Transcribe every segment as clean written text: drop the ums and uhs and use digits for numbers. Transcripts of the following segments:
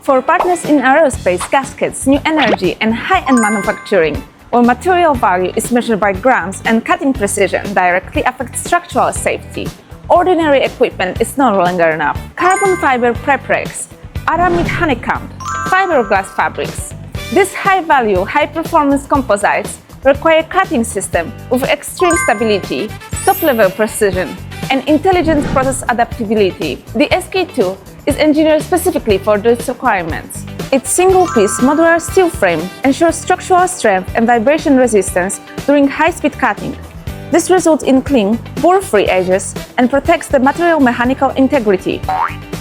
For partners in aerospace, gaskets, new energy, and high-end manufacturing, where material value is measured by grams and cutting precision directly affects structural safety, ordinary equipment is no longer enough. Carbon fiber prepregs, aramid honeycomb, fiberglass fabrics. These high-value, high-performance composites require cutting system with extreme stability, top-level precision, and intelligent process adaptability. The SK2 is engineered specifically for these requirements. Its single-piece modular steel frame ensures structural strength and vibration resistance during high-speed cutting. This results in clean, burr-free edges and protects the material mechanical integrity.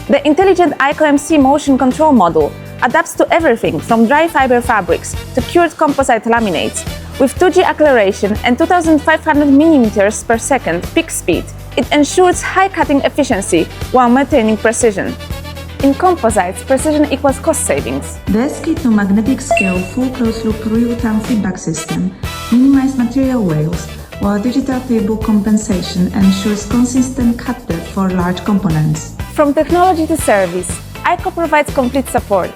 The intelligent IECHOMC motion control module adapts to everything from dry fiber fabrics to cured composite laminates. With 2G acceleration and 2,500 mm per second peak speed, it ensures high cutting efficiency while maintaining precision. In composites, precision equals cost savings. The SK2 magnetic scale full closed-loop real-time feedback system minimizes material wails, while digital table compensation ensures consistent cut depth for large components. From technology to service, IECHO provides complete support.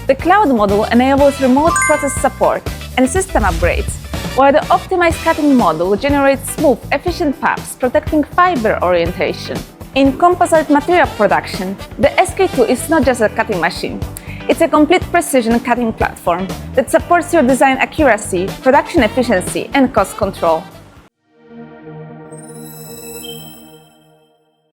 The cloud module enables remote process support and system upgrades, while the optimized cutting module generates smooth, efficient paths protecting fiber orientation. In composite material production, the SK2 is not just a cutting machine. It's a complete precision cutting platform that supports your design accuracy, production efficiency, and cost control.